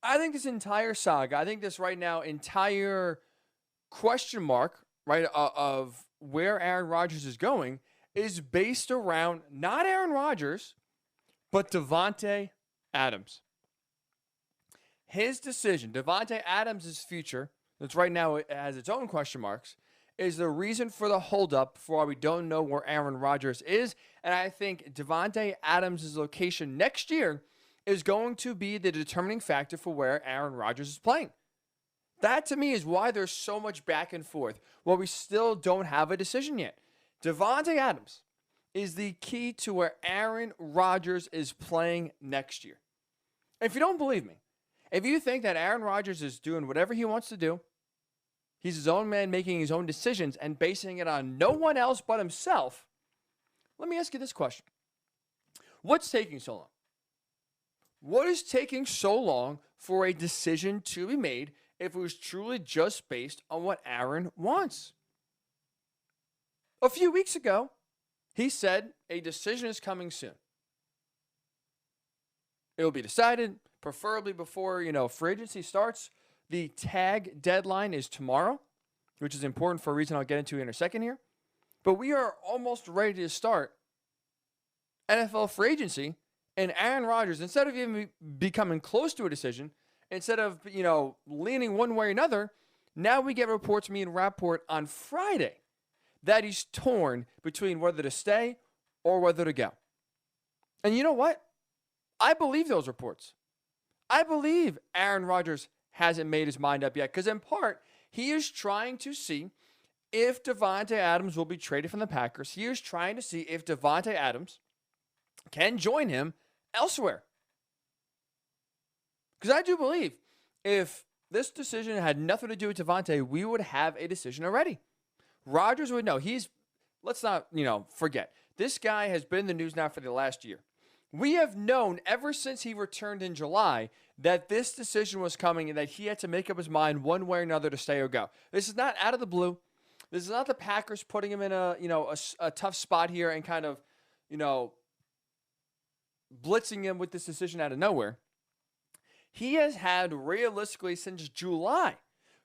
I think this entire saga, I think this right now entire question mark, right, of where Aaron Rodgers is going is based around not Aaron Rodgers, but Davante Adams. His decision, Davante Adams' future, that's right now it has its own question marks, is the reason for the holdup for why we don't know where Aaron Rodgers is. And I think Davante Adams' location next year is going to be the determining factor for where Aaron Rodgers is playing. That to me is why there's so much back and forth. Well, we still don't have a decision yet. Davante Adams is the key to where Aaron Rodgers is playing next year. If you don't believe me, if you think that Aaron Rodgers is doing whatever he wants to do, he's his own man making his own decisions and basing it on no one else but himself, let me ask you this question. What's taking so long? What is taking so long for a decision to be made if it was truly just based on what Aaron wants? A few weeks ago, he said a decision is coming soon. It will be decided, preferably before, free agency starts. The tag deadline is tomorrow, which is important for a reason I'll get into in a second here. But we are almost ready to start NFL free agency, and Aaron Rodgers, instead of even becoming close to a decision, instead of, leaning one way or another, now we get reports from Ian Rappaport on Friday that he's torn between whether to stay or whether to go. And you know what? I believe those reports. I believe Aaron Rodgers hasn't made his mind up yet because, in part, he is trying to see if Davante Adams will be traded from the Packers. He is trying to see if Davante Adams can join him elsewhere. Because I do believe if this decision had nothing to do with Davante, we would have a decision already. Rodgers would know. Let's not, forget. This guy has been in the news now for the last year. We have known ever since he returned in July that this decision was coming and that he had to make up his mind one way or another to stay or go. This is not out of the blue. This is not the Packers putting him in a tough spot here and kind of, blitzing him with this decision out of nowhere. He has had realistically since July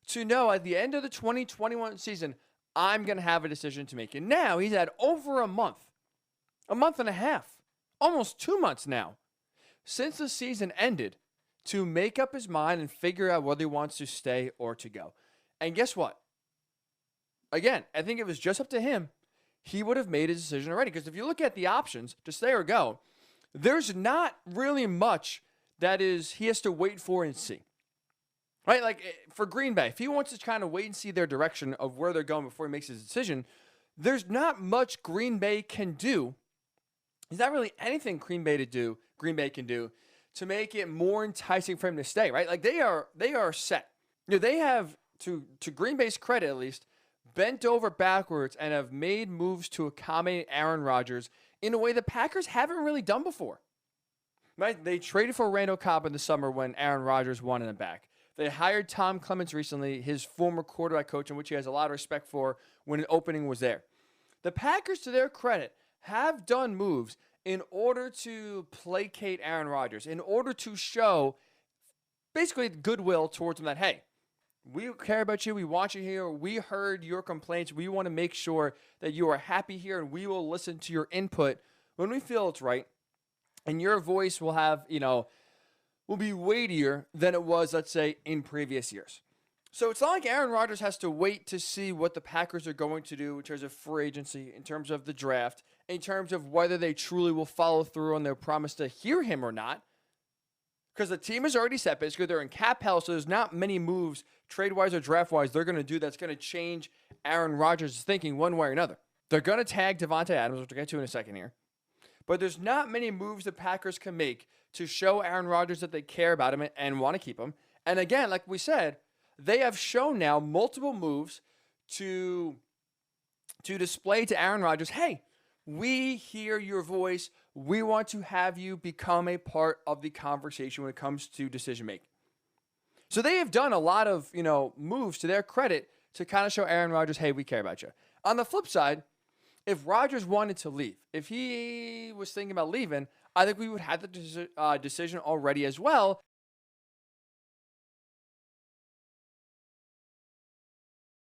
to know at the end of the 2021 season, I'm going to have a decision to make. And now he's had over a month and a half, almost 2 months now, since the season ended to make up his mind and figure out whether he wants to stay or to go. And guess what? Again, I think it was just up to him. He would have made his decision already. Because if you look at the options to stay or go, there's not really much that he has to wait for and see. Right? Like for Green Bay, if he wants to kind of wait and see their direction of where they're going before he makes his decision, there's not much Green Bay can do. There's not really anything Green Bay can do to make it more enticing for him to stay, right? Like they are set. They have, to Green Bay's credit at least, bent over backwards and have made moves to accommodate Aaron Rodgers in a way the Packers haven't really done before. Right? They traded for Randall Cobb in the summer when Aaron Rodgers wanted him back. They hired Tom Clements recently, his former quarterback coach, in which he has a lot of respect for when an opening was there. The Packers, to their credit, have done moves in order to placate Aaron Rodgers, in order to show basically goodwill towards him that, hey, we care about you. We want you here. We heard your complaints. We want to make sure that you are happy here, and we will listen to your input when we feel it's right. And your voice will have, will be weightier than it was, let's say, in previous years. So it's not like Aaron Rodgers has to wait to see what the Packers are going to do in terms of free agency, in terms of the draft, in terms of whether they truly will follow through on their promise to hear him or not. Because the team is already set. Basically, they're in cap hell, so there's not many moves, trade-wise or draft-wise, they're going to do that's going to change Aaron Rodgers' thinking one way or another. They're going to tag Davante Adams, which we'll get to in a second here. But there's not many moves the Packers can make to show Aaron Rodgers that they care about him and want to keep him. And again, like we said, they have shown now multiple moves to display to Aaron Rodgers, hey, we hear your voice. We want to have you become a part of the conversation when it comes to decision making. So they have done a lot of, moves to their credit to kind of show Aaron Rodgers, hey, we care about you. On the flip side, if Rodgers wanted to leave, if he was thinking about leaving, I think we would have the decision already as well,